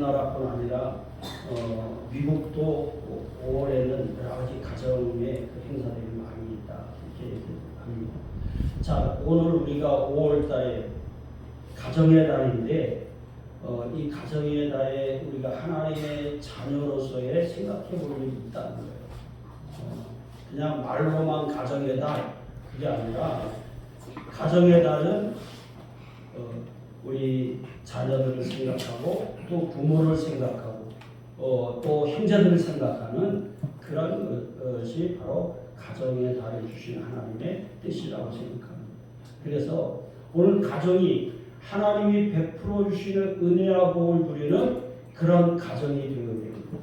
우리나라뿐 아니라 미국도 5월에는 여러 가지 가정의 그 행사들이 많이 있다 이렇게 합니다. 자, 오늘 우리가 5월달에 가정의 달인데 이 가정의 달에 우리가 하나님의 자녀로서의 생각해 볼 일이 있다는 거예요. 그냥 말로만 가정의 달 그게 아니라 가정의 달은 우리 자녀들을 생각하고 또 부모를 생각하고 또 형제들을 생각하는 그런 것이 바로 가정의 달을 주신 하나님의 뜻이라고 생각합니다. 그래서 오늘 가정이 하나님이 베풀어 주시는 은혜와 복을 누리는 그런 가정이 되어야 됩니다.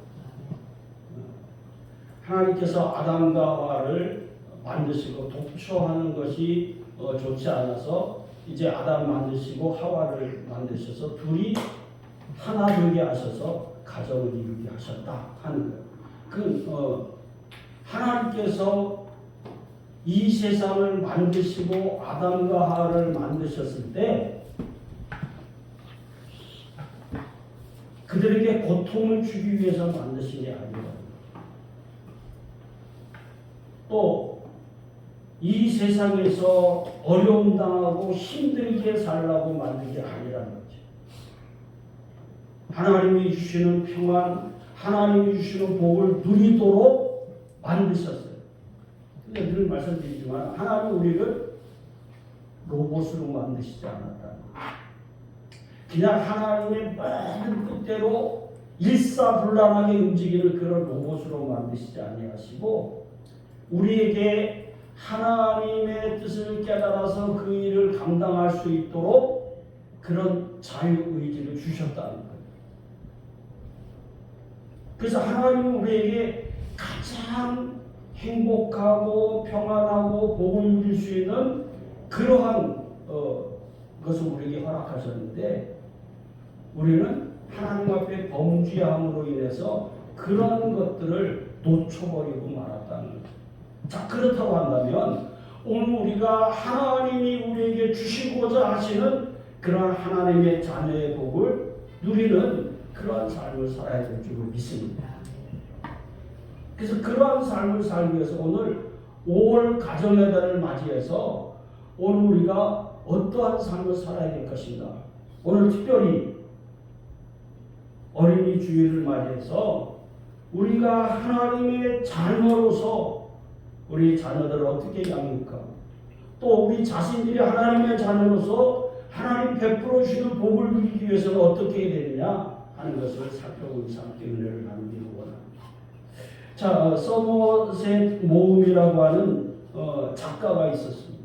하나님께서 아담과 하와를 만드시고 독초하는 것이 좋지 않아서 이제 아담 만드시고 하와를 만드셔서 둘이 하나 되게 하셔서 가정을 이루게 하셨다 하는 거예요. 하나님께서 이 세상을 만드시고 아담과 하와를 만드셨을 때 그들에게 고통을 주기 위해서 만드신 게 아니라 또 이 세상에서 어려움 당하고 힘들게 살라고 만든 게 아니라는 거죠. 하나님이 주시는 평안, 하나님이 주시는 복을 누리도록 만드셨어요. 근데 늘 말씀드리지만 하나님 우리를 로봇으로 만드시지 않았다는 거예요. 그냥 하나님의 모든 뜻대로 일사불란하게 움직이는 그런 로봇으로 만드시지 아니하시고 우리에게 하나님의 뜻을 깨달아서 그 일을 감당할 수 있도록 그런 자유의지를 주셨다는 거예요. 그래서 하나님은 우리에게 가장 행복하고 평안하고 복을 누릴 수 있는 그러한 것을 우리에게 허락하셨는데 우리는 하나님 앞에 범죄함으로 인해서 그런 것들을 놓쳐버리고 말았다는 거예요. 자, 그렇다고 한다면 오늘 우리가 하나님이 우리에게 주시고자 하시는 그런 하나님의 자녀의 복을 누리는 그러한 삶을 살아야 될 줄을 믿습니다. 그래서 그러한 삶을 살기 위해서 오늘 5월 가정의 달을 맞이해서 오늘 우리가 어떠한 삶을 살아야 될 것인가. 오늘 특별히 어린이 주일을 맞이해서 우리가 하나님의 자녀로서 우리 자녀들을 어떻게 양육하고 또 우리 자신들이 하나님의 자녀로서 하나님 베풀어 주시는 복을 누리기 위해서는 어떻게 해야 되느냐 하는 것을 살펴보면서 함께 은혜를 나누기를 원합니다. 자, 서머셋 모음이라고 하는 작가가 있었습니다.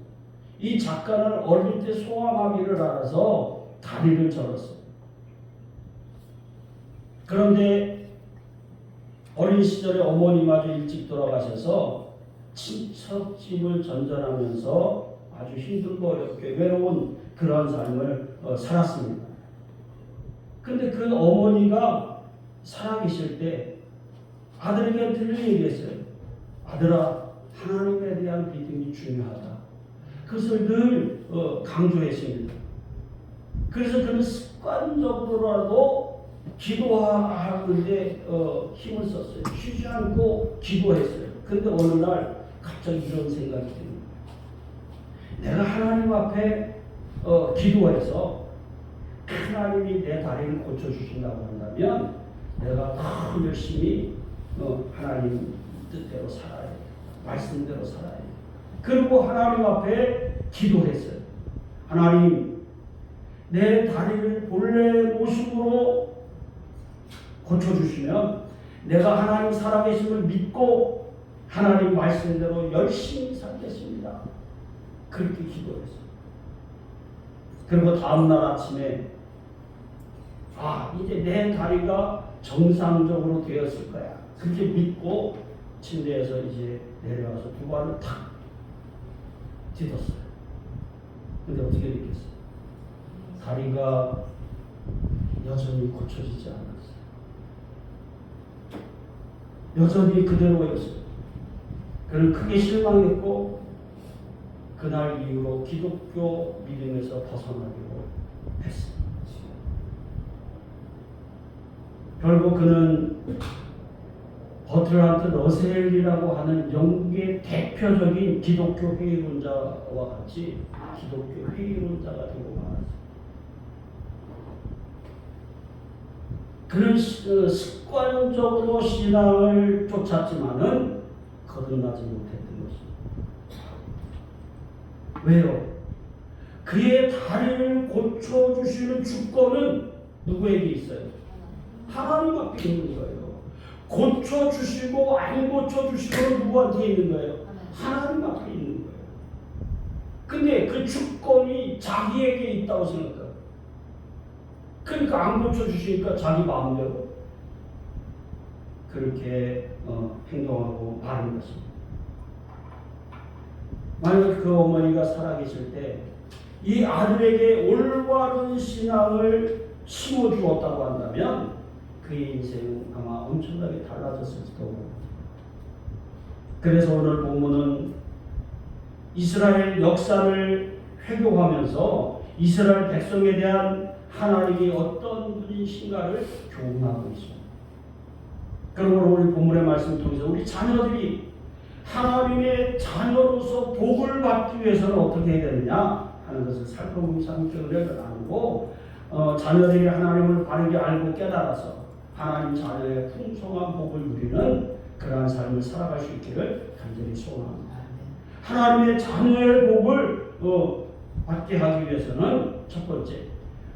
이 작가는 어릴 때 소아마비를 알아서 다리를 절었어요. 그런데 어린 시절에 어머니마저 일찍 돌아가셔서 친척집을 전전하면서 아주 힘들고 어렵게 외로운 그러한 삶을 살았습니다. 그런데 그 어머니가 살아계실 때 아들에게 들린 얘기했어요. 아들아, 하나님에 대한 믿음이 중요하다. 그것을 늘 강조했습니다. 그래서 그는 습관적으로라도 기도하는데 힘을 썼어요. 쉬지 않고 기도했어요. 그런데 어느 날 갑자기 이런 생각이 듭니다. 내가 하나님 앞에 기도해서 하나님이 내 다리를 고쳐주신다고 한다면 내가 더 열심히 하나님 뜻대로 살아야 돼. 말씀대로 살아야 돼. 그리고 하나님 앞에 기도했어요. 하나님, 내 다리를 본래 모습으로 고쳐주시면 내가 하나님 살아계심을 믿고 하나님 말씀대로 열심히 살겠습니다. 그렇게 기도했어요. 그리고 다음날 아침에 이제 내 다리가 정상적으로 되었을 거야. 그렇게 믿고 침대에서 이제 내려와서 두 발을 탁 딛었어요. 근데 어떻게 됐겠어요? 다리가 여전히 고쳐지지 않았어요. 여전히 그대로였어요. 그는 크게 실망했고 그날 이후로 기독교 믿음에서 벗어나기로 했습니다. 결국 그는 버트란트 러셀이라고 하는 영국의 대표적인 기독교 회의론자와 같이 기독교 회의론자가 되고 말았어요. 그는 습관적으로 신앙을 쫓았지만은 거듭나지 못했던 것입니다. 왜요? 그의 다리를 고쳐주시는 주권은 누구에게 있어요? 하나님 앞에 있는 거예요. 고쳐주시고 안 고쳐주시고 누구한테 있는 거예요? 하나님 앞에 있는 거예요. 근데 그 주권이 자기에게 있다고 생각해요. 그러니까 안 고쳐주시니까 자기 마음대로 그렇게 행동하고 말하는 것입니다. 만약 그 어머니가 살아계실 때 이 아들에게 올바른 신앙을 심어주었다고 한다면 그의 인생은 아마 엄청나게 달라졌을지도 모릅니다. 그래서 오늘 본문은 이스라엘 역사를 회고하면서 이스라엘 백성에 대한 하나님이 어떤 분이신가를 교훈하고 있습니다. 그러므로 우리 본문의 말씀을 통해서 우리 자녀들이 하나님의 자녀로서 복을 받기 위해서는 어떻게 해야 되느냐 하는 것을 살펴보면서 함께 은혜를 나누고 자녀들이 하나님을 바르게 알고 깨달아서 하나님 자녀의 풍성한 복을 누리는 그러한 삶을 살아갈 수 있기를 간절히 소원합니다. 하나님의 자녀의 복을 받게 하기 위해서는 첫 번째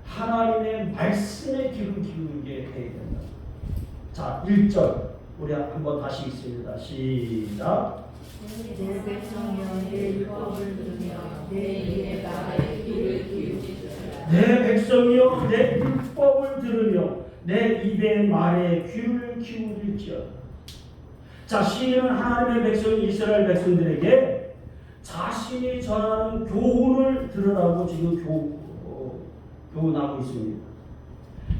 하나님의 말씀에 귀를 기울게 해야 된다. 자, 1절 우리 한번 다시 읽습니다. 시작. 내 백성이여 내 율법을 들으며 내 입의 말에 귀를 기울이시라. 내 백성이여 내 율법을 들으며 내 입의 말에 귀를 기울일지어다. 자, 시인은 하나님의 백성 이스라엘 백성들에게 자신이 전하는 교훈을 들으라고 지금 교훈하고 있습니다.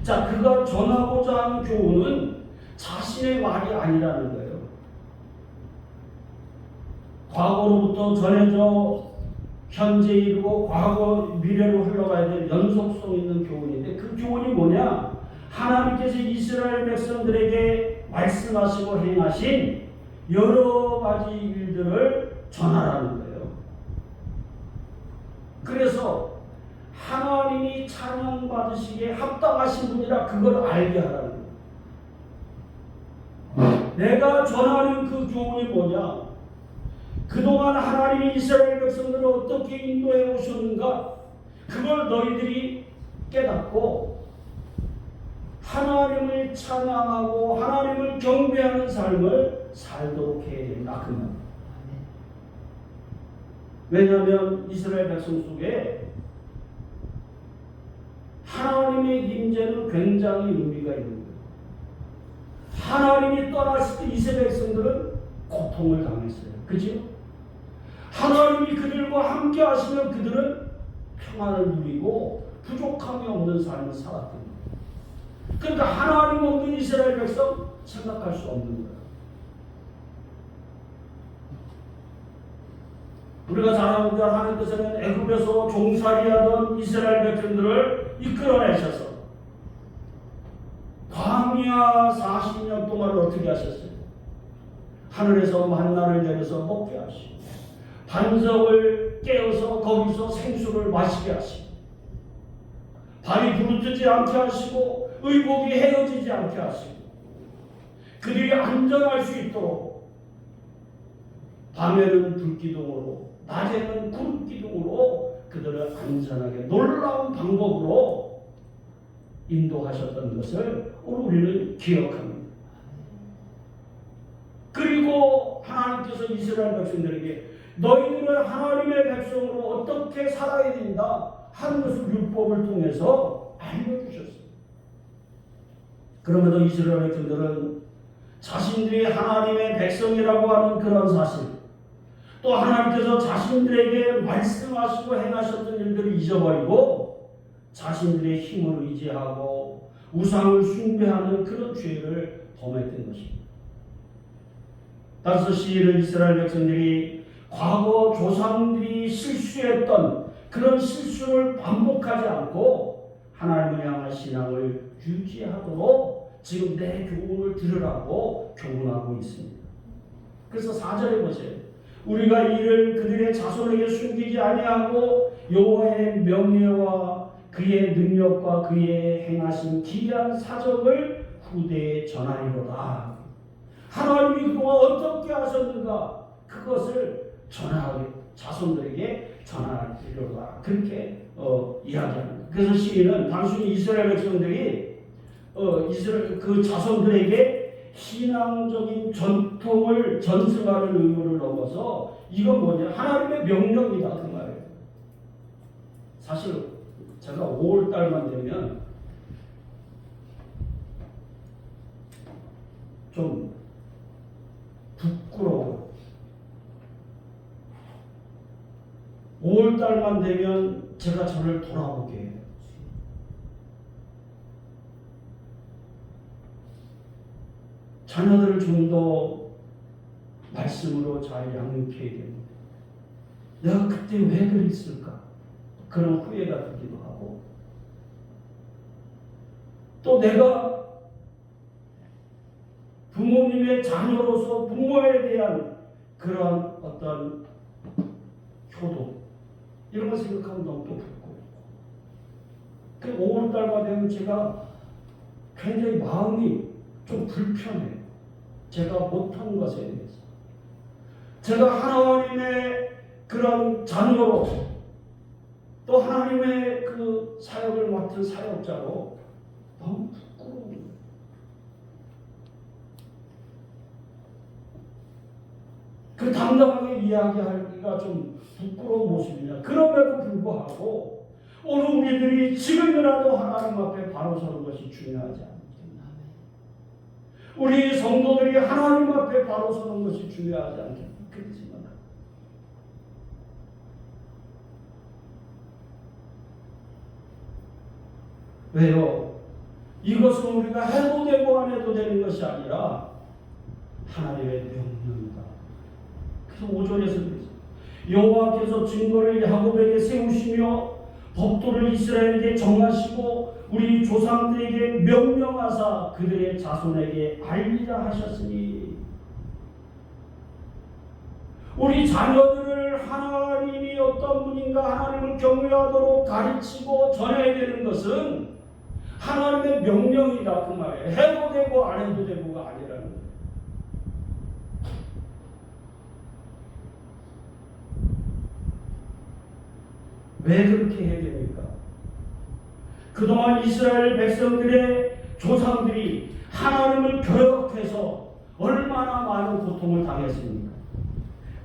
자, 그가 전하고자 하는 교훈은 자신의 말이 아니라는 거예요. 과거로부터 전해져 현재 이르고 과거 미래로 흘러가야 될 연속성 있는 교훈인데 그 교훈이 뭐냐? 하나님께서 이스라엘 백성들에게 말씀하시고 행하신 여러 가지 일들을 전하라는 거예요. 그래서 하나님이 찬양받으시기에 합당하신 분이라 그걸 알게 하라는 거예요. 내가 전하는 그 교훈이 뭐냐? 그동안 하나님이 이스라엘 백성들을 어떻게 인도해 오셨는가? 그걸 너희들이 깨닫고 하나님을 찬양하고 하나님을 경배하는 삶을 살도록 해야 된다. 그 말. 왜냐하면 이스라엘 백성 속에 하나님의 임재는 굉장히 의미가 있는 거예요. 하나님이 떠났을 때 이스라엘 백성들은 고통을 당했어요. 그죠? 하나님이 그들과 함께 하시면 그들은 평안을 누리고 부족함이 없는 삶을 살았던 거예요. 그러니까 하나님 없는 이스라엘 백성 생각할 수 없는 거예요. 우리가 잘 아는 대로 하나님께서는 애굽에서 종살이하던 이스라엘 백성들을 이끌어내셔서 광야 40년 동안 어떻게 하셨어요? 하늘에서 만나를 내려서 먹게 하시고 반석을 깨어서 거기서 생수를 마시게 하시고 발이 부르뜨지 않게 하시고 의복이 헤어지지 않게 하시고 그들이 안전할 수 있도록 밤에는 불기둥으로 낮에는 구름기둥으로 그들을 안전하게 놀라운 방법으로 인도하셨던 것을 우리는 기억합니다. 그리고 하나님께서 이스라엘 백성들에게 너희들은 하나님의 백성으로 어떻게 살아야 된다 하는 것을 율법을 통해서 알려주셨어요. 그럼에도 이스라엘 백성들은 자신들이 하나님의 백성이라고 하는 그런 사실, 또 하나님께서 자신들에게 말씀하시고 행하셨던 일들을 잊어버리고 자신들의 힘을 의지하고 우상을 숭배하는 그런 죄를 범했던 것입니다. 따라서 시인은 이스라엘 백성들이 과거 조상들이 실수했던 그런 실수를 반복하지 않고 하나님을 향한 신앙을 유지하도록 지금 내 교훈을 들으라고 교훈하고 있습니다. 그래서 4절에 보세요. 우리가 이를 그들의 자손에게 숨기지 아니하고 여호와의 명예와 그의 능력과 그의 행하신 기이한 사적을 후대에 전하리로다. 하나님이 그동안 어떻게 하셨는가 그것을 전하게 자손들에게 전하리로다. 그렇게 이야기합니다. 그래서 시인은 단순히 이스라엘 백성들이 이스라엘 그 자손들에게 신앙적인 전통을 전승하는 의무를 넘어서 이건 뭐냐 하나님의 명령이다 그 말이에요. 사실 제가 5월 달만 되면 좀 부끄러워요. 5월 달만 되면 제가 저를 돌아보게 해요. 자녀들을 좀 더 말씀으로 잘 양육해야 됩니다. 내가 그때 왜 그랬을까? 그런 후회가 들기도 하고 또 내가 부모님의 자녀로서 부모에 대한 그런 어떤 효도 이런 걸 생각하면 너무 또 부끄럽고 그 5월달만 되면 제가 굉장히 마음이 좀 불편해요. 제가 못한 것에 대해서 제가 하나님의 그런 자녀로 또 하나님의 그 사역을 맡은 사역자로 너무 부끄러워요. 그 당당하게 이야기하기가 좀 부끄러운 모습이냐. 그럼에도 불구하고 오늘 우리들이 지금이라도 하나님 앞에 바로 서는 것이 중요하지 않습니까? 우리 성도들이 하나님 앞에 바로 서는 것이 중요하지 않겠습니까? 왜요? 이것은 우리가 해도 되고 안 해도 되는 것이 아니라 하나님의 명령이다. 그래서 5절에서 여호와께서 증거를 야곱에게 세우시며 법도를 이스라엘에게 정하시고 우리 조상들에게 명령하사 그들의 자손에게 알리라 하셨으니 우리 자녀들을 하나님이 어떤 분인가 하나님을 경외하도록 가르치고 전해야 되는 것은 하나님의 명령이다 그 말이에요. 해도 되고 안 해도 되고가 아니라는 거예요. 왜 그렇게 해야 됩니까? 그동안 이스라엘 백성들의 조상들이 하나님을 거역해서 얼마나 많은 고통을 당했습니까?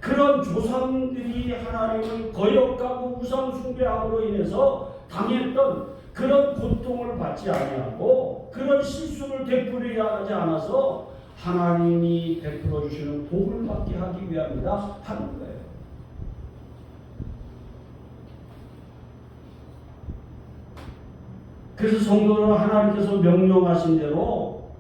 그런 조상들이 하나님을 거역하고 우상 숭배함으로 인해서 당했던 그런 고통을 받지 아니하고 그런 실수를 되풀이하지 않아서 하나님이 베풀어 주시는 복을 받게 하기 위함이다 하는 거예요. 그래서 성도들은 하나님께서 명령하신 대로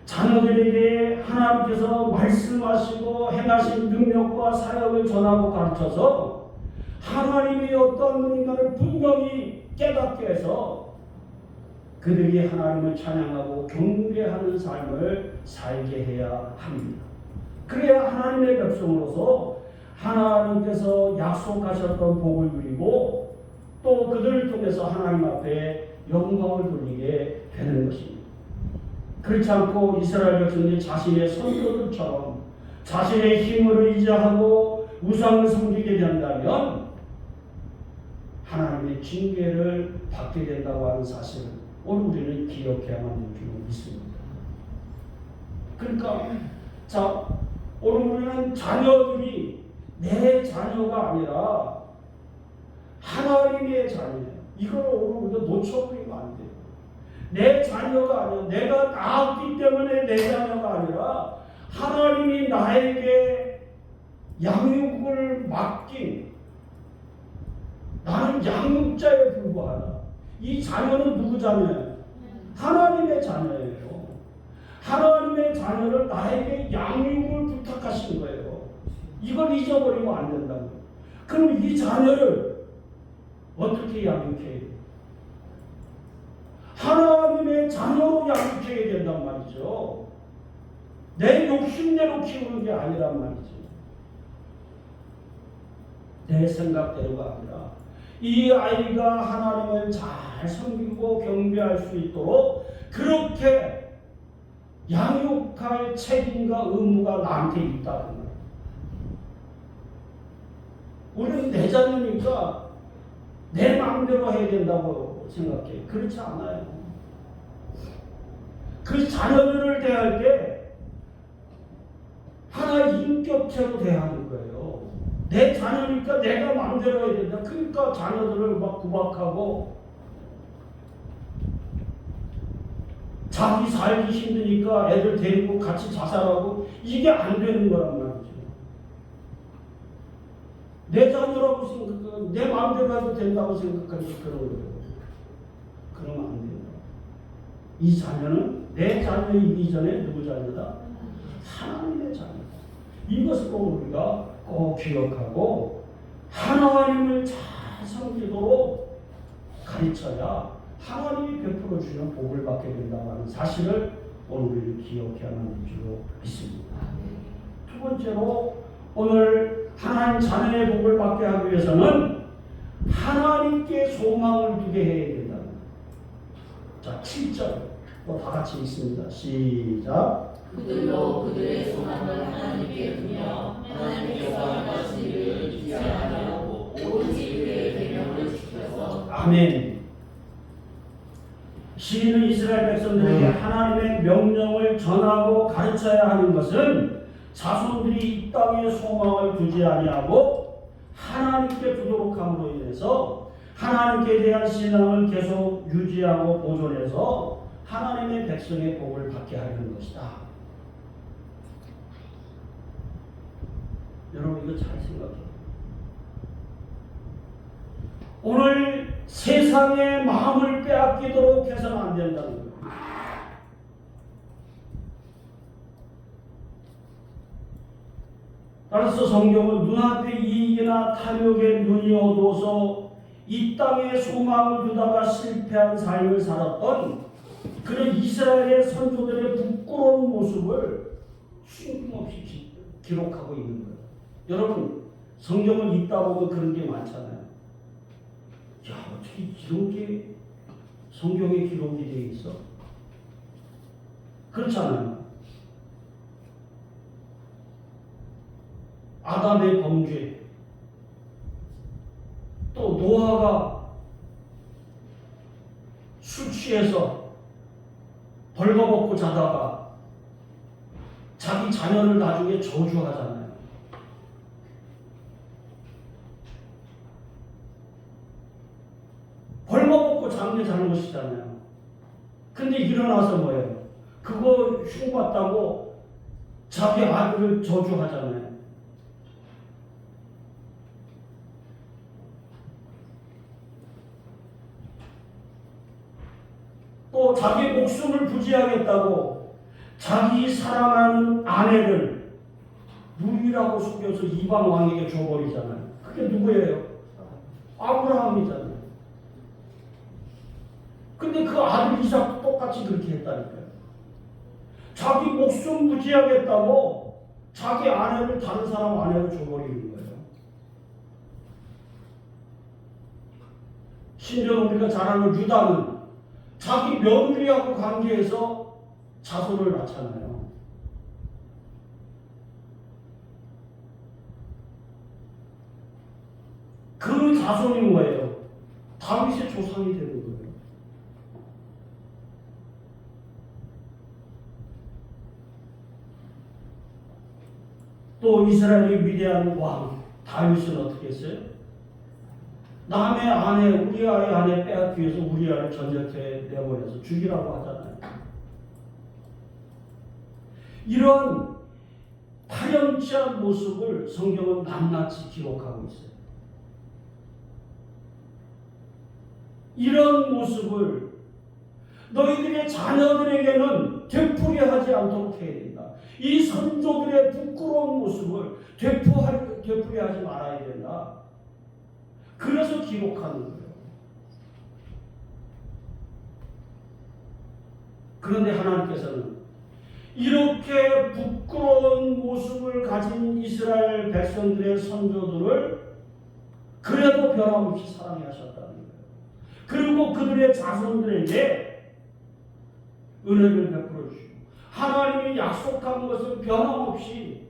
자녀들에게 하나님께서 말씀하시고 행하신 능력과 사역을 전하고 가르쳐서 하나님이 어떤 분인가를 분명히 깨닫게 해서 그들이 하나님을 찬양하고 경배하는 삶을 살게 해야 합니다. 그래야 하나님의 백성으로서 하나님께서 약속하셨던 복을 누리고 또 그들을 통해서 하나님 앞에 영광을 돌리게 되는 것입니다. 그렇지 않고 이스라엘 백성이 자신의 선조들처럼 자신의 힘을 의지하고 우상을 섬기게 된다면 하나님의 징계를 받게 된다고 하는 사실을 오늘 우리는 기억해야만 될 필요가 있습니다. 그러니까 자 오늘 우리는 자녀들이 내 자녀가 아니라 하나님의 자녀예요. 이걸 오늘 우리가 놓쳐버리면 안 돼요. 내 자녀가 아니라 내가 낳았기 때문에 내 자녀가 아니라 하나님이 나에게 양육을 맡긴 나는 양육자에 불과하다. 이 자녀는 누구 자녀예요? 하나님의 자녀예요. 하나님의 자녀를 나에게 양육을 부탁하신 거예요. 이걸 잊어버리면 안 된다는 거예요. 그럼 이 자녀를 어떻게 양육해야 돼요? 하나님의 자녀로 양육해야 된단 말이죠. 내 욕심대로 키우는 게 아니란 말이죠. 내 생각대로가 아니라 이 아이가 하나님을 잘 섬기고 경배할 수 있도록 그렇게 양육할 책임과 의무가 나한테 있다는 거예요. 우리는 내 자녀니까 내 마음대로 해야 된다고 생각해. 그렇지 않아요. 그 자녀들을 대할 때 하나의 인격체로 대하는 거예요. 내 자녀니까 내가 마음대로 해야 된다. 그러니까 자녀들을 막 구박하고 자기 살기 힘드니까 애들 데리고 같이 자살하고 이게 안 되는 거란 말이죠. 내 자녀라고 생각하고 내 마음대로 해도 된다고 생각하니까 그런 거예요. 그러면 안 된다. 이 자녀는 내 자녀이기 전에 누구 자녀다? 하나님의 자녀다. 이것을 우리가 꼭 기억하고 하나님을 잘 섬기도록 가르쳐야 하나님이 베풀어 주시는 복을 받게 된다는 사실을 오늘 기억해야만 될 줄로 믿습니다. 두 번째로 오늘 하나님 자녀의 복을 받게 하기 위해서는 하나님께 소망을 두게 해야 된다. 자, 7절 또 다 같이 읽습니다. 시작. 그들로 그들의 소망을 하나님께 두며 하나님께서 하신 일을 잊지 아니하고 오직 그의 계명을 지켜서 아멘. 시인은 이스라엘 백성들에게 하나님의 명령을 전하고 가르쳐야 하는 것은 자손들이 이 땅에 소망을 두지 아니하고 하나님께 두도록 함으로 인해서 하나님께 대한 신앙을 계속 유지하고 보존해서 하나님의 백성의 복을 받게 하려는 것이다. 여러분 이거 잘 생각해요. 오늘 세상의 마음을 빼앗기도록 해서는 안 된다는 거예요. 따라서 성경은 눈앞의 이익이나 탐욕에 눈이 어두워서 이 땅에 소망을 두다가 실패한 삶을 살았던 그런 이스라엘의 선조들의 부끄러운 모습을 쉼없이 기록하고 있는 거예요. 여러분 성경을 읽다 보면 그런 게 많잖아요. 야, 어떻게 이런 게 성경에 기록이 되어 있어? 그렇잖아요. 아담의 범죄, 또 노아가 술 취해서 벌거벗고 자다가 자기 자녀를 나중에 저주하잖아요. 벌거벗고 자는 게 잘못이잖아요. 근데 일어나서 뭐예요? 그거 흉봤다고 자기 아들을 저주하잖아요. 또 자기 목숨을 부지하겠다고 자기 사랑하는 아내를 누이라고 속여서 이방 왕에게 줘버리잖아요. 그게 누구예요? 아브라함이잖아요. 근데 그 아들 이삭도 똑같이 그렇게 했다니까요. 자기 목숨 부지하겠다고 자기 아내를 다른 사람 아내로 줘버리는 거예요. 심지어 우리가 잘 아는 유다는 자기 며느리하고 관계해서 자손을 낳잖아요. 그 자손이 뭐예요? 다윗의 조상이 되는 거예요. 또 이스라엘의 위대한 왕 다윗은 어떻게 했어요? 남의 아내, 우리아의 아내 빼앗기 위해서 우리아를 전쟁터에 내보내서 죽이라고 하잖아요. 이런 파렴치한 모습을 성경은 낱낱이 기록하고 있어요. 이런 모습을 너희들의 자녀들에게는 되풀이 하지 않도록 해야 된다. 이 선조들의 부끄러운 모습을 되풀이 하지 말아야 된다. 그래서 기록하는 거예요. 그런데 하나님께서는 이렇게 부끄러운 모습을 가진 이스라엘 백성들의 선조들을 그래도 변함없이 사랑해 하셨다는 거예요. 그리고 그들의 자손들에게 은혜를 베풀어 주시고 하나님이 약속한 것을 변함없이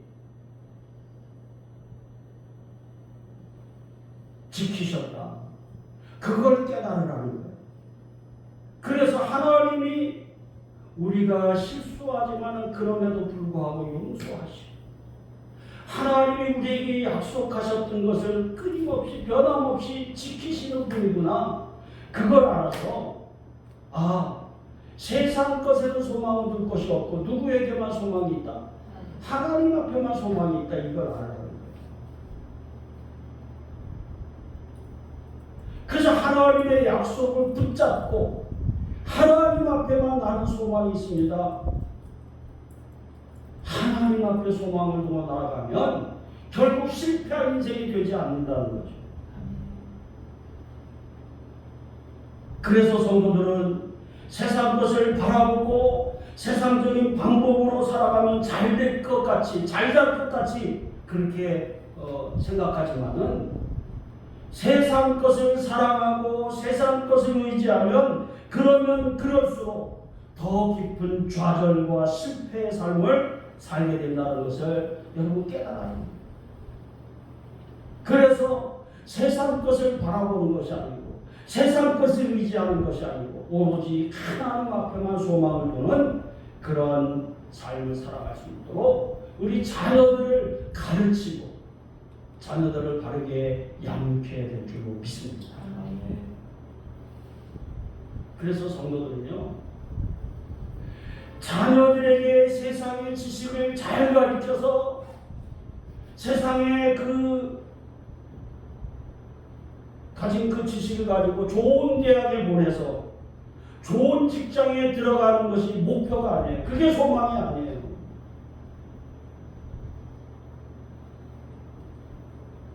지키셨다. 그걸 깨달으라는 거예요. 그래서 하나님이 우리가 실수하지만 그럼에도 불구하고 용서하시고 하나님이 우리에게 약속하셨던 것을 끊임없이 변함없이 지키시는 분이구나. 그걸 알아서 세상 것에는 소망을 둘 것이 없고 누구에게만 소망이 있다? 하나님 앞에만 소망이 있다. 이걸 알아야 합니다. 그래서 하나님의 약속을 붙잡고 하나님 앞에만 나는 소망이 있습니다. 하나님 앞에 소망을 두고 나아가면 결국 실패한 인생이 되지 않는다는 거죠. 그래서 성도들은 세상 것을 바라보고 세상적인 방법으로 살아가면 잘 될 것 같이 잘 살 것 같이 그렇게 생각하지만은 세상 것을 사랑하고 세상 것을 의지하면 그러면 그럴수록 더 깊은 좌절과 실패의 삶을 살게 된다는 것을 여러분 깨달아야 합니다. 그래서 세상 것을 바라보는 것이 아니고 세상 것을 의지하는 것이 아니고 오로지 하나님 앞에만 소망을 두는 그런 삶을 살아갈 수 있도록 우리 자녀들을 가르치고 자녀들을 바르게 양육해야 될 줄로 믿습니다. 그래서 성도들은요, 자녀들에게 세상의 지식을 잘 가르쳐서 세상에 가진 그 지식을 가지고 좋은 대학에 보내서 좋은 직장에 들어가는 것이 목표가 아니에요. 그게 소망이 아니에요.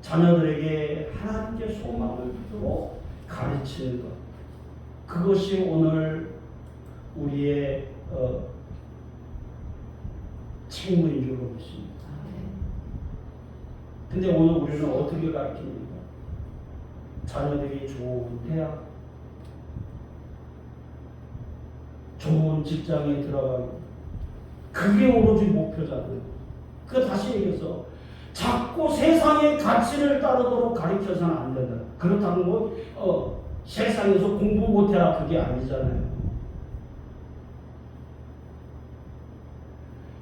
자녀들에게 하나님께 소망을 두고 가르치는 것, 그것이 오늘 우리의 책무인 줄로 믿습니다. 근데 오늘 우리는 어떻게 가르칩니까? 자녀들이 좋은 대학, 좋은 직장에 들어가고, 그게 오로지 목표잖아요. 그 다시 얘기해서 자꾸 세상의 가치를 따르도록 가르쳐서는 안 된다. 그렇다고 세상에서 공부 못해라 그게 아니잖아요.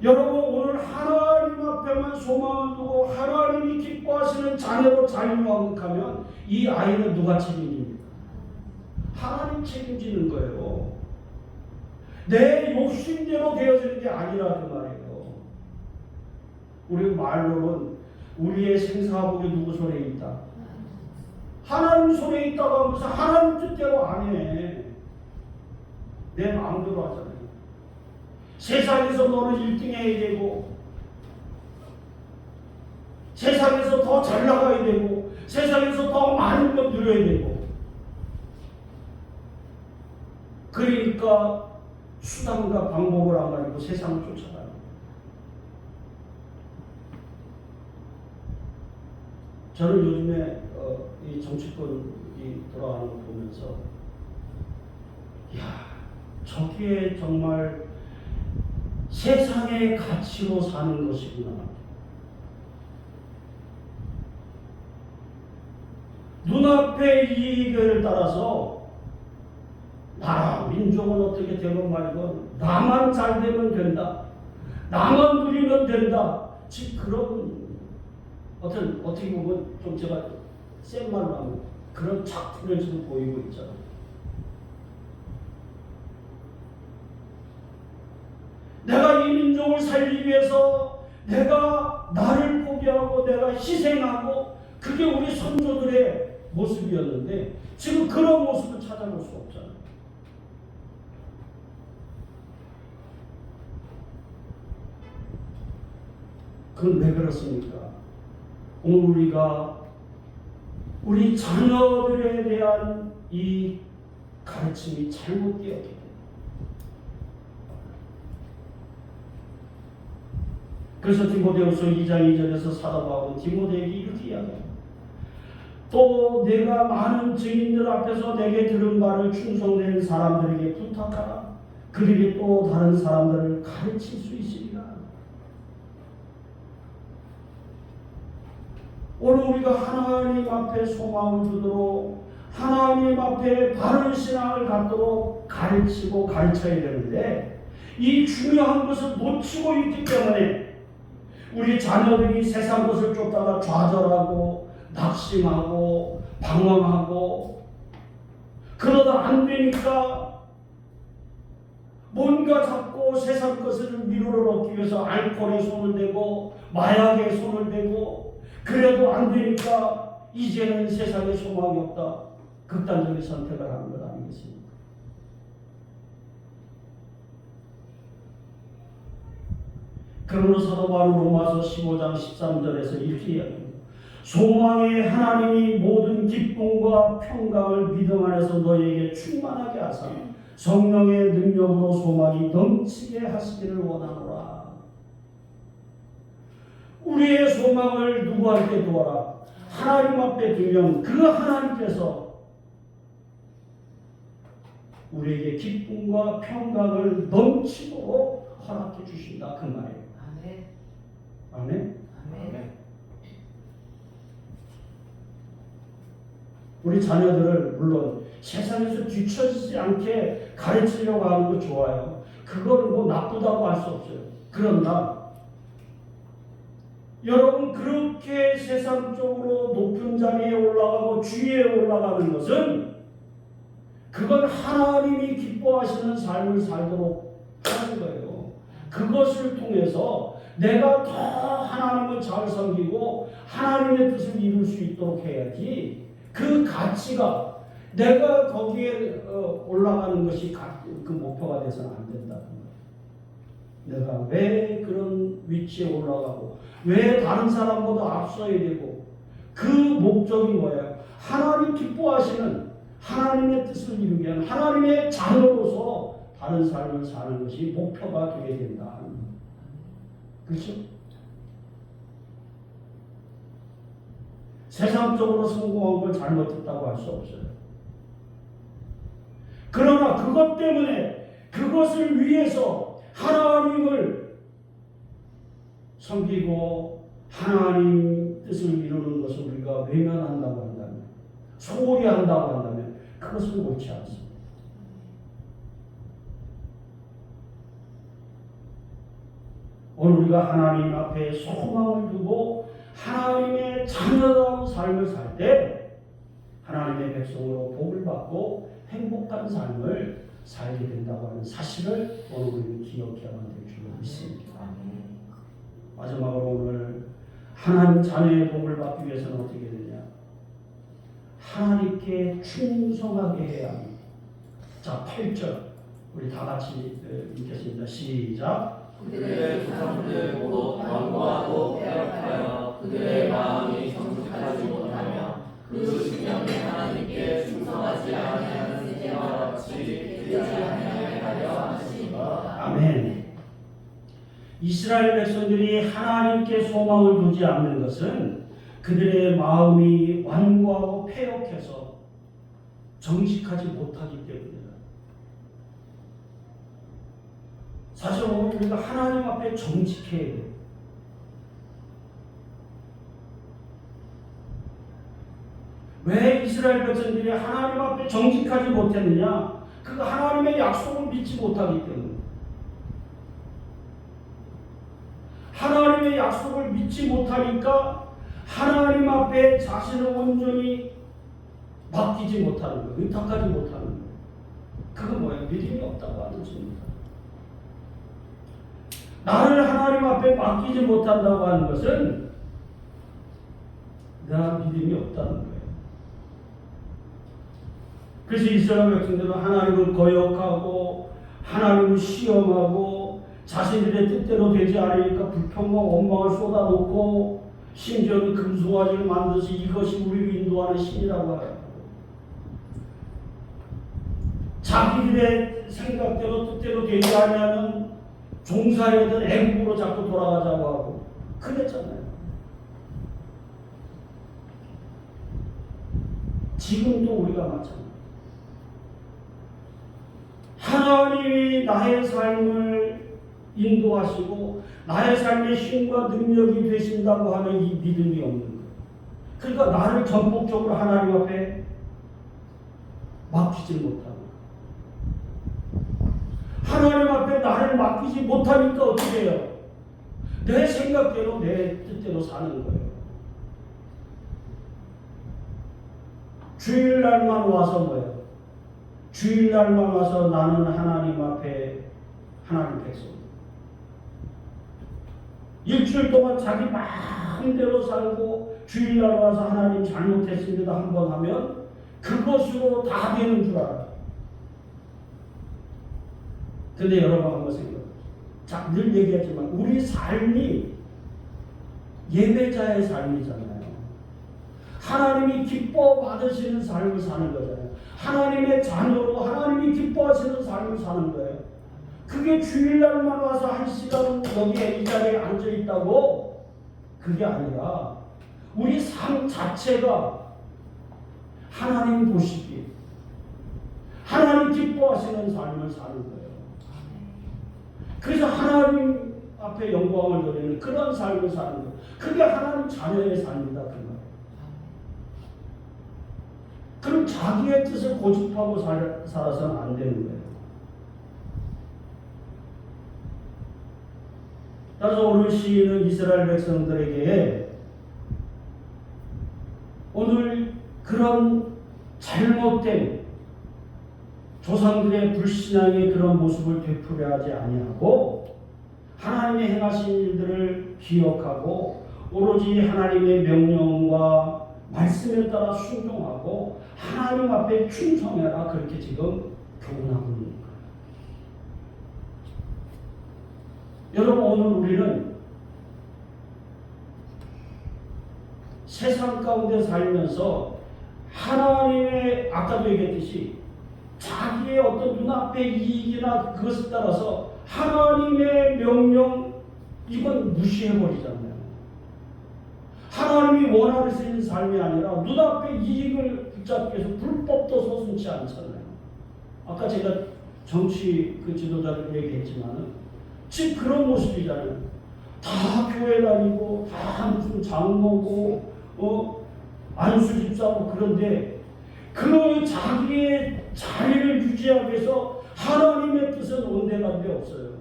여러분 오늘 하나님 앞에만 소망을 두고 하나님이 기뻐하시는 자녀로 자유왕국하면 이 아이는 누가 책임집니까? 하나님 책임지는 거예요. 내 욕심대로 되어지는 게 아니라 그 말이에요. 우리 말로는 우리의 생사복이 누구 손에 있다? 하나님 손에 있다고 하면서 하나님 뜻대로 안 해. 내 마음대로 하잖아요. 세상에서 너는 1등 해야 되고 세상에서 더 잘 나가야 되고 세상에서 더 많은 것 누려야 되고 그러니까 수단과 방법을 안 가지고 세상을 쫓아가요. 저는 요즘에 이 정치권이 돌아가는 거 보면서 저게 정말 세상의 가치로 사는 것이구나. 눈앞의 이익을 따라서 나라, 민족은 어떻게 되건 말건 나만 잘 되면 된다. 나만 누리면 된다. 즉 그런 어떻게 보면 좀 제가 센 말로 하면 그런 작품을 지금 보이고 있잖아요. 내가 이 민족을 살리기 위해서 내가 나를 포기하고 내가 희생하고 그게 우리 선조들의 모습이었는데 지금 그런 모습을 찾아볼 수 없잖아요. 그건 왜 그렇습니까? 오늘 우리가 우리 자녀들에 대한 이 가르침이 잘못되었기 때문에 그래서 디모데후서 2장 2절에서 사도 바울은 디모데에게 이렇게 이야기합니다. 또 내가 많은 증인들 앞에서 내게 들은 말을 충성된 사람들에게 부탁하라. 그들이 또 다른 사람들을 가르칠 수 있으리라. 오늘 우리가 하나님 앞에 소망을 두도록 하나님 앞에 바른 신앙을 갖도록 가르치고 가르쳐야 되는데 이 중요한 것을 놓치고 있기 때문에 우리 자녀들이 세상 것을 쫓다가 좌절하고 낙심하고 방황하고 그러다 안 되니까 뭔가 자꾸 세상 것을 위로를 얻기 위해서 알코올에 손을 대고 마약에 손을 대고 그래도 안 되니까 이제는 세상에 소망이 없다. 극단적인 선택을 하는 것 아니겠습니까? 그러므로 사도 바울 로마서 15장 13절에서 이렇게 이야기합니다. 소망의 하나님이 모든 기쁨과 평강을 믿음 안에서 너희에게 충만하게 하사 성령의 능력으로 소망이 넘치게 하시기를 원하노라. 우리의 소망을 누구한테 두어라? 하나님 앞에 두면 그 하나님께서 우리에게 기쁨과 평강을 넘치도록 허락해 주신다. 그 말이에요. 아멘. 아멘. 아멘. 우리 자녀들을 물론 세상에서 뒤처지지 않게 가르치려고 하는 거 좋아요. 그걸 뭐 나쁘다고 할 수 없어요. 그러나 여러분 그렇게 세상적으로 높은 자리에 올라가고 주위에 올라가는 것은 그건 하나님이 기뻐하시는 삶을 살도록 하는 거예요. 그것을 통해서 내가 더 하나님을 잘 섬기고 하나님의 뜻을 이룰 수 있도록 해야지 그 가치가 내가 거기에 올라가는 것이 그 목표가 돼서는 안 된다는 거예요. 내가 왜 그런 위치에 올라가고 왜 다른 사람보다 앞서야 되고 그 목적이 뭐예요? 하나님 기뻐하시는 하나님의 뜻을 이루기 위한 하나님의 자녀로서 다른 삶을 사는 것이 목표가 되게 된다. 그렇죠? 세상적으로 성공한 걸 잘못했다고 할 수 없어요. 그러나 그것 때문에 그것을 위해서 하나님을 섬기고 하나님 뜻을 이루는 것을 우리가 외면한다고 한다면 소홀히 한다고 한다면 그것은 옳지 않습니다. 오늘 우리가 하나님 앞에 소망을 두고 하나님의 자녀다운 삶을 살 때 하나님의 백성으로 복을 받고 행복한 삶을 살게 된다고 하는 사실을 오늘 우리는 기억해야만 될 줄 믿습니다. 마지막으로 오늘 하나님 자녀의 복을 받기 위해서는 어떻게 되냐? 하나님께 충성하게 해야 합니다. 자, 8절 우리 다 같이 읽겠습니다. 시작. 그들의 조상들 모두 완고하고 빼앗하여 그들의 마음이 정직하지 못하며 그 신령의 하나님께 충성하지 아니하는 세대와 같이 되지 아니하게 하려 하시니라. 아멘. 이스라엘 백성들이 하나님께 소망을 두지 않는 것은 그들의 마음이 완고하고 패역해서 정직하지 못하기 때문이다. 사실 오늘 우리가 하나님 앞에 정직해야 돼요. 왜 이스라엘 백성들이 하나님 앞에 정직하지 못했느냐? 그 하나님의 약속을 믿지 못하기 때문에. 하나님의 약속을 믿지 못하니까 하나님 앞에 자신을 온전히 맡기지 못하는 거예요. 의탁하지 못하는 거예요. 그건 뭐예요? 믿음이 없다고 하는 것입니다. 나를 하나님 앞에 맡기지 못한다고 하는 것은 내가 믿음이 없다는 거예요. 그래서 이스라엘 백성들은 하나님을 거역하고 하나님을 시험하고 자신들의 뜻대로 되지 않으니까 불평과 원망을 쏟아놓고 심지어는 금송아지를 만들어서 이것이 우리를 인도하는 신이라고 해요. 자기들의 생각대로 뜻대로 되지 않으면 종살이든 애국으로 자꾸 돌아가자고 하고 그랬잖아요. 지금도 우리가 마찬가지예요. 하나님이 나의 삶을 인도하시고 나의 삶의 힘과 능력이 되신다고 하는 이 믿음이 없는 거예요. 그러니까 나를 전폭적으로 하나님 앞에 맡기지 못하고 하나님 앞에 나를 맡기지 못하니까 어떻게 해요? 내 생각대로 내 뜻대로 사는 거예요. 주일날만 와서 뭐예요? 주일날만 와서 나는 하나님 앞에 하나님 백성. 일주일 동안 자기 마음대로 살고 주일날 와서 하나님 잘못했습니다 한번 하면 그것으로 다 되는 줄 알아요. 근데 여러분 한번 생각해요. 자, 늘 얘기하지만 우리 삶이 예배자의 삶이잖아요. 하나님이 기뻐 받으시는 삶을 사는 거잖아요. 하나님의 자녀로 하나님이 기뻐하시는 삶을 사는 거예요. 그게 주일날만 와서 1시간 여기에 이 자리에 앉아 있다고 그게 아니라 우리 삶 자체가 하나님 보시기에 하나님 기뻐하시는 삶을 사는 거예요. 그래서 하나님 앞에 영광을 돌리는 그런 삶을 사는 거예요. 그게 하나님 자녀의 삶이다 그 말이에요. 그럼 자기의 뜻을 고집하고 살아서는 안 되는 거예요. 따라서 오늘 시인은 이스라엘 백성들에게 오늘 그런 잘못된 조상들의 불신앙의 그런 모습을 되풀이하지 아니하고 하나님의 행하신 일들을 기억하고 오로지 하나님의 명령과 말씀에 따라 순종하고 하나님 앞에 충성해라 그렇게 지금 교훈하고 있는 거예요. 여러분 오늘 우리는 세상 가운데 살면서 하나님의 아까도 얘기했듯이 자기의 어떤 눈앞의 이익이나 그것에 따라서 하나님의 명령 이건 무시해버리잖아요. 하나님이 원하시는 삶이 아니라 눈앞의 이익을 붙잡기 위해서 불법도 서슴지 않잖아요. 아까 제가 정치 그 지도자들 얘기했지만은 지금 그런 모습이잖아요. 다 교회 다니고 다 무슨 장로고 안수 집사고 그런데 그 자기의 자리를 유지하기 위해서 하나님의 뜻은 온데간데 없어요.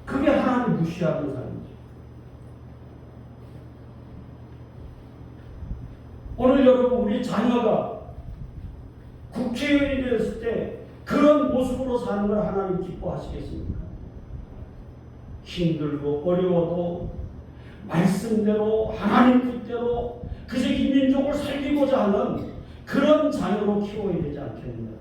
그게 하나님 무시하는 삶이죠. 오늘 여러분 우리 자녀가 국회의원이 되었을 때 그런 모습으로 사는 걸 하나님 기뻐하시겠습니까? 힘들고 어려워도 말씀대로 하나님 뜻대로 그저 이 민족을 살리고자 하는 그런 자녀로 키워야 되지 않겠느냐.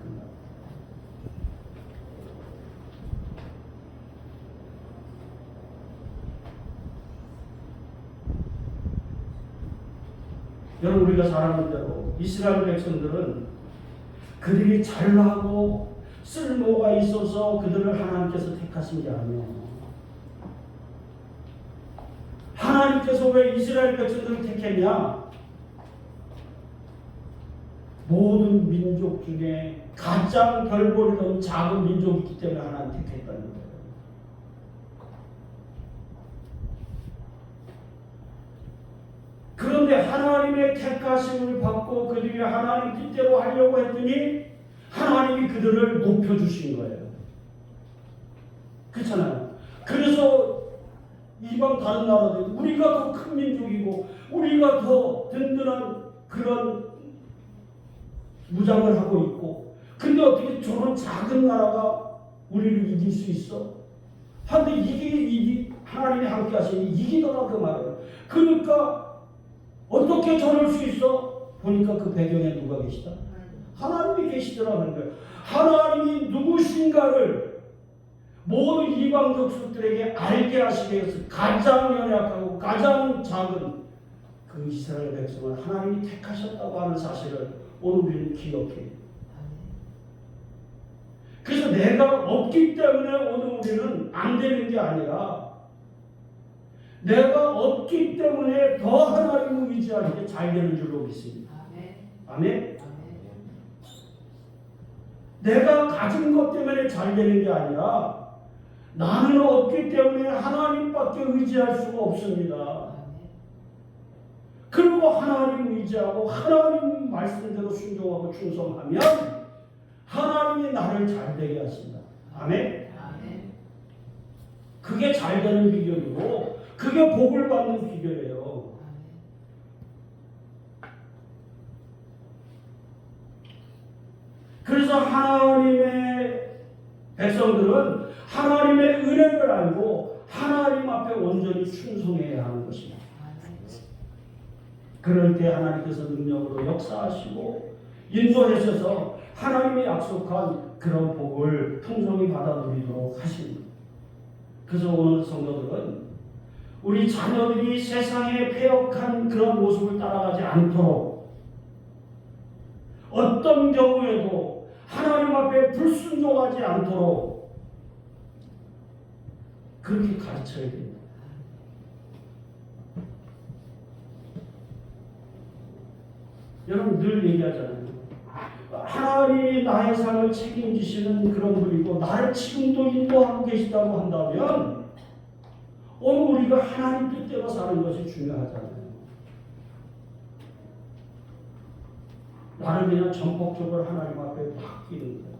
여러분 우리가 잘 아는 대로 이스라엘 백성들은 그들이 잘나고 쓸모가 있어서 그들을 하나님께서 택하신 게 아니에요. 하나님께서 왜 이스라엘 백성들을 택했냐? 모든 민족 중에 가장 별볼이던 작은 민족이기 때문에 하나님 택했다는 거예요. 그런데 하나님의 택하심을 받고 그들이 하나님 뜻대로 하려고 했더니 하나님이 그들을 높여주신 거예요. 그렇잖아요. 그래서 이방 다른 나라들 우리가 더 큰 민족이고 우리가 더 든든한 그런 무장을 하고 있고 근데 어떻게 저런 작은 나라가 우리를 이길 수 있어? 근데 이게 하나님이 함께 하시니 이기더라 그 말이에요. 그러니까 어떻게 저럴 수 있어? 보니까 그 배경에 누가 계시다? 하나님이 계시더라는 거예요. 하나님이 누구신가를 모든 이방 족속들에게 알게 하시기 위해서 가장 연약하고 가장 작은 그 이스라엘 백성을 하나님이 택하셨다고 하는 사실을 오늘 우리는 기억해. 그래서 내가 없기 때문에 오늘 우리는 안 되는 게 아니라 내가 없기 때문에 더 하나님을 의지할 때 잘 되는 줄로 믿습니다. 아멘? 내가 가진 것 때문에 잘 되는 게 아니라 나는 없기 때문에 하나님밖에 의지할 수가 없습니다. 그리고 하나님 의지하고 하나님 말씀대로 순종하고 충성하면 하나님이 나를 잘 되게 하신다. 아멘? 그게 잘 되는 비결이고 그게 복을 받는 비결이에요. 그래서 하나님의 백성들은 하나님의 은혜를 알고 하나님 앞에 온전히 충성해야 하는 것입니다. 그럴 때 하나님께서 능력으로 역사하시고 인도하셔서 하나님이 약속한 그런 복을 풍성히 받아 누리도록 하십니다. 그래서 오늘 성도들은 우리 자녀들이 세상의 패역한 그런 모습을 따라가지 않도록 어떤 경우에도 하나님 앞에 불순종하지 않도록 그렇게 가르쳐야 됩니다. 여러분 늘 얘기하잖아요. 하나님이 나의 삶을 책임지시는 그런 분이고 나를 지금도 인도하고 계시다고 한다면 오늘 우리가 하나님 뜻대로 사는 것이 중요하잖아요. 나를 그냥 전폭적으로 하나님 앞에 맡기는 거예요.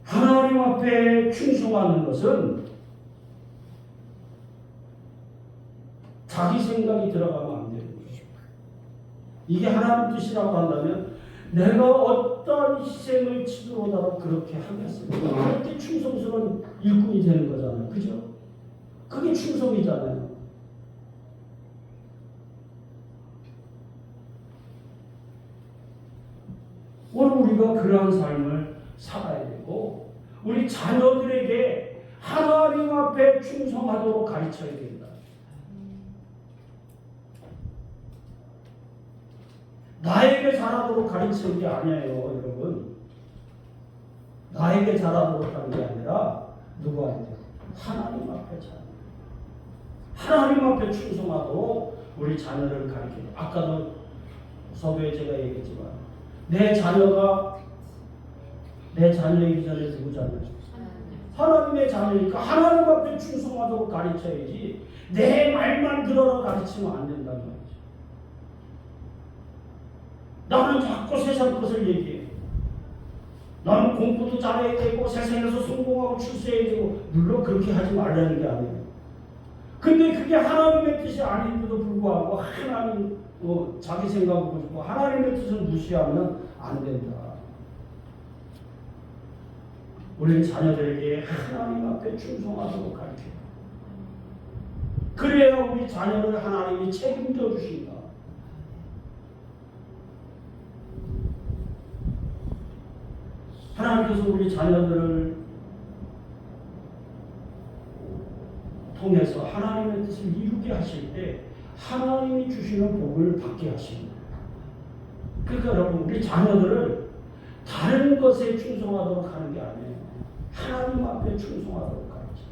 하나님 앞에 충성하는 것은 자기 생각이 들어가면 안 되는 거예요. 이게 하나님 뜻이라고 한다면 내가 어떤 희생을 치더라도 그렇게 하겠습니다. 그렇게 충성스러운 일꾼이 되는 거잖아요. 그죠? 그게 충성이잖아요. 오늘 우리가 그러한 삶을 살아야 되고 우리 자녀들에게 하나님 앞에 충성하도록 가르쳐야 됩니다. 나에게 잘하도록 가르치는 게 아니에요, 여러분. 나에게 잘하도록 하는 게 아니라 누구한테? 하나님 앞에 잘. 하나님 앞에 충성하도록 우리 자녀를 가르쳐요. 아까도 서두에 제가 얘기했지만 내 자녀이기 전에 누구 자녀죠? 하나님의 자녀니까 하나님 앞에 충성하도록 가르쳐야지 내 말만 들어라 가르치면 안 된다는 말이죠. 나는 자꾸 세상 것을 얘기해. 나는 공부도 잘해야 되고 세상에서 성공하고 출세해야 되고 물론 그렇게 하지 말라는 게 아니에요. 근데 그게 하나님의 뜻이 아닌데도 불구하고 하나님 자기 생각을 보고 하나님의 뜻을 무시하면 안 된다. 우리는 자녀들에게 하나님 앞에 충성하도록 가르쳐요. 그래야 우리 자녀를 하나님이 책임져 주신다. 하나님께서 우리 자녀들을 통해서 하나님의 뜻을 이루게 하실 때 하나님이 주시는 복을 받게 하십니다. 그러니까 여러분 우리 자녀들을 다른 것에 충성하도록 하는 게 아니에요. 하나님 앞에 충성하도록 가르쳐요.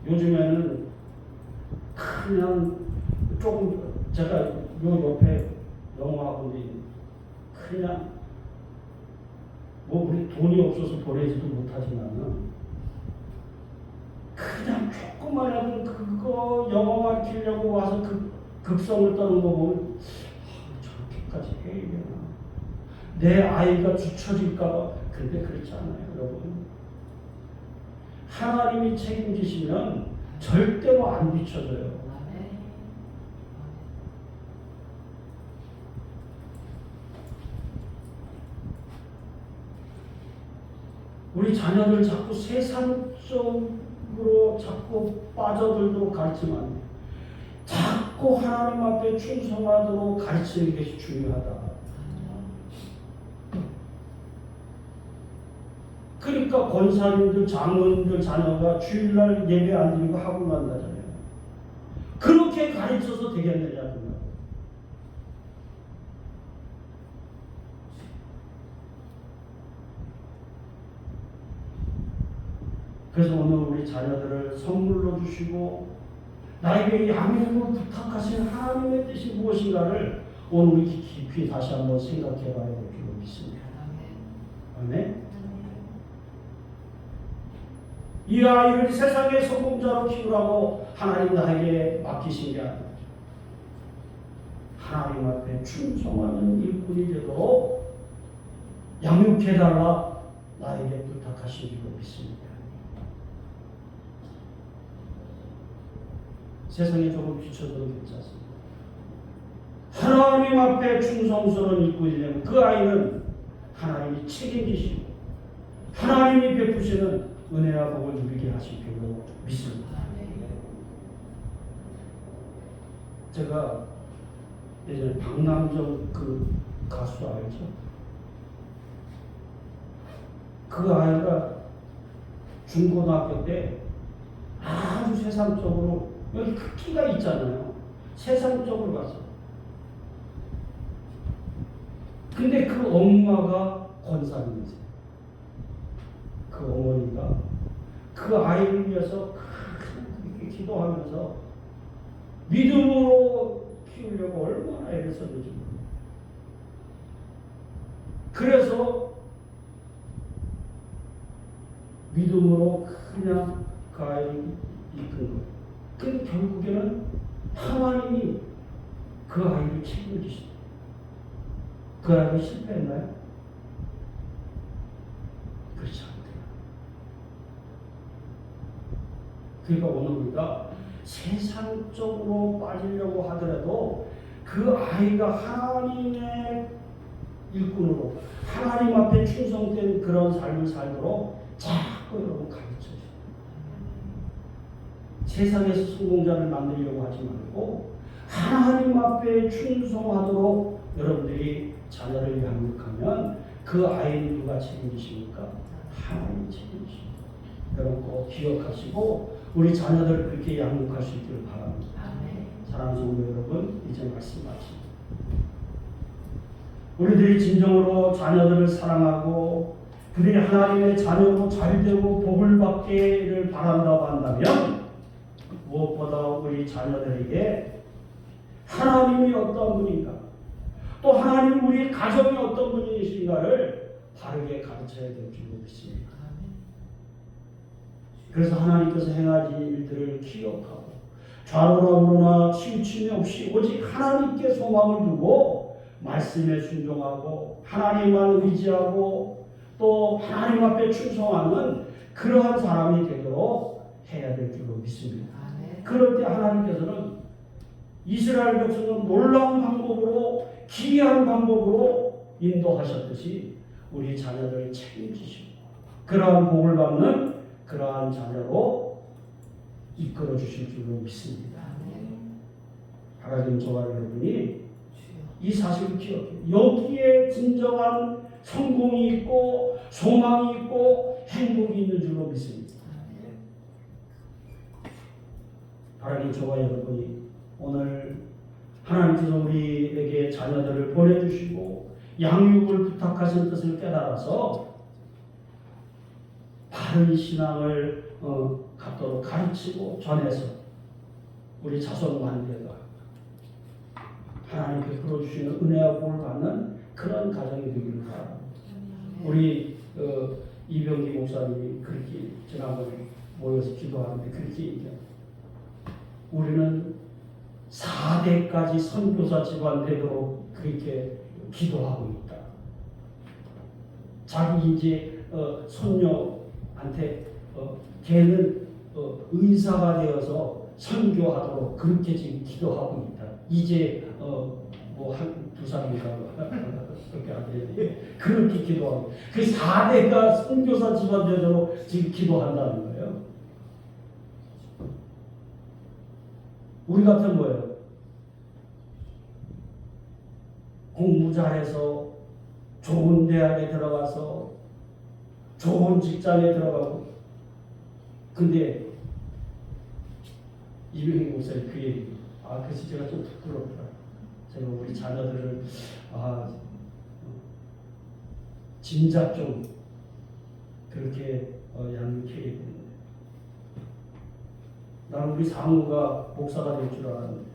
요즘에는 그냥 조금 제가 요 옆에 영어학원이 그냥 우리 돈이 없어서 보내지도 못하지만은 그냥 조그마한 그거 영어 가르치려고 와서 급성을 떠는 거 보면 저렇게까지 해야 되나? 내 아이가 뒤처질까봐. 근데 그렇지 않아요, 여러분. 하나님이 책임지시면 절대로 안 뒤처져요. 우리 자녀들 자꾸 세상적으로 자꾸 빠져들도록 가르치면 안 돼요. 자꾸 하나님 앞에 충성하도록 가르치는 것이 중요하다. 그러니까 권사님들, 장로님들 자녀가 주일날 예배 안 드리고 학원 간다잖아요. 그렇게 가르쳐서 되겠느냐. 그래서 오늘 우리 자녀들을 선물로 주시고 나에게 양육을 부탁하신 하나님의 뜻이 무엇인가를 오늘 우리 깊이 다시 한번 생각해 봐야 될 줄로 믿습니다. 아멘. 이 아이를 세상의 성공자로 키우라고 하나님 나에게 맡기신 게 아니라 하나님 앞에 충성하는 일꾼이 되도록 양육해달라 나에게 부탁하신 줄로 믿습니다. 세상에 조금 비춰도 괜찮습니다. 하나님 앞에 충성스러운 일꾼이 되면 그 아이는 하나님이 책임지시고 하나님이 베푸시는 은혜와 복을 누리게 하실 줄로 믿습니다. 제가 예전에 박남정 그 가수 알죠? 그 아이가 중고등학교 때 아주 세상적으로 여기 크기가 있잖아요. 세상적으로 가서. 근데 그 엄마가 권사님이세요. 그 어머니가 그 아이를 위해서 그렇게 기도하면서 믿음으로 키우려고 얼마나 애를 썼는지. 그래서 믿음으로 그냥 그 아이를 이끈 거예요. 근데 결국에는 하나님이 그 아이를 책임지시다. 그 아이가 실패했나요? 그렇지 않대요. 그러니까 오늘 우리가 세상적으로 빠지려고 하더라도 그 아이가 하나님의 일꾼으로 하나님 앞에 충성된 그런 삶을 살도록 자꾸 여러분 가르쳐줘요. 세상에서 성공자를 만들려고 하지 말고 하나님 앞에 충성하도록 여러분들이 자녀를 양육하면 그 아이를 누가 책임지십니까? 하나님이 책임지십니다. 여러분 꼭 기억하시고 우리 자녀들을 그렇게 양육하실 줄 바랍니다. 사랑하는 성도 여러분, 이제 말씀 마칩니다. 우리들이 진정으로 자녀들을 사랑하고 그들이 하나님의 자녀로 잘되고 복을 받기를 바란다고 한다면 무엇보다 우리 자녀들에게 하나님이 어떤 분인가 또 하나님 우리 가정이 어떤 분이신가를 바르게 가르쳐야 될 줄로 믿습니다. 그래서 하나님께서 행하신 일들을 기억하고 좌로나 우로나 치우침이 없이 오직 하나님께 소망을 두고 말씀에 순종하고 하나님만 의지하고 또 하나님 앞에 충성하는 그러한 사람이 되도록 해야 될 줄로 믿습니다. 그럴 때 하나님께서는 이스라엘 백성은 놀라운 방법으로 기이한 방법으로 인도하셨듯이 우리 자녀들을 책임지시고 그러한 복을 받는 그러한 자녀로 이끌어 주실 줄로 믿습니다. 하나님 저와 여러분이 이 사실을 기억해요. 여기에 진정한 성공이 있고 소망이 있고 행복이 있는 줄로 믿습니다. 하나님 저와 여러분이 오늘 하나님께서 우리에게 자녀들을 보내주시고 양육을 부탁하신 뜻을 깨달아서 바른 신앙을 갖도록 가르치고 전해서 우리 자손 만대가 하나님 베풀어 주시는 은혜와 복을 받는 그런 가정이 되기를 바랍니다. 우리 이병기 목사님이 그렇게 지난번에 모여서 기도하는데 그렇게 얘기합니다. 우리는 4대까지 선교사 집안 되도록 그렇게 기도하고 있다. 자기 이제 손녀한테 걔는 의사가 되어서 선교하도록 그렇게 지금 기도하고 있다. 이제 뭐 한 두 살인가 그렇게 안 되는데 그렇게 기도하고 그 4대가 선교사 집안 되도록 지금 기도한다는 거예요. 우리 같은 거예요. 공부 잘해서 좋은 대학에 들어가서 좋은 직장에 들어가고 근데 이병희 목사님 그 얘기 그래서 제가 좀 부끄럽더라. 제가 우리 자녀들을 진작 좀 그렇게 양육해야 되는데 난 우리 상우가 목사가 될 줄 알았는데,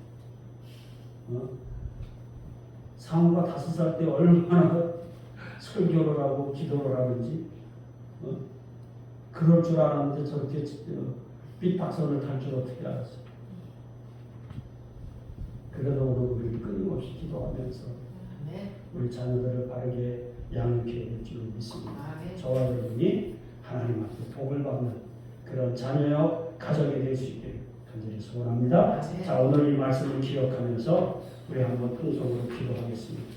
상우가 5살 때 얼마나 설교를 하고 기도를 하는지, 그럴 줄 알았는데 저렇게 삐딱선을 탈 줄 어떻게 알았어요? 그래도 오늘 우리 끊임없이 기도하면서 우리 자녀들을 바르게 양육해 줄 줄 믿습니다. 저와 여러분이 하나님 앞에 복을 받는 그런 자녀요 가정이 될 수 있기를 간절히 소원합니다. 자, 오늘 이 말씀을 기억하면서 우리 한번 통성으로 기도하겠습니다.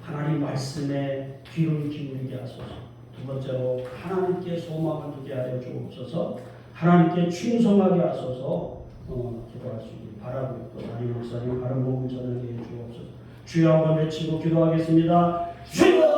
하나님 말씀에 귀를 기울이게 하소서. 두 번째로 하나님께 소망을 두게 하여 주옵소서. 하나님께 충성하게 하소서. 기도할 수 있기를 바라고요. 또 담임 목사님 바른 복음 전하게 해 주옵소서. 주여 한번 외치고 기도하겠습니다. 주여!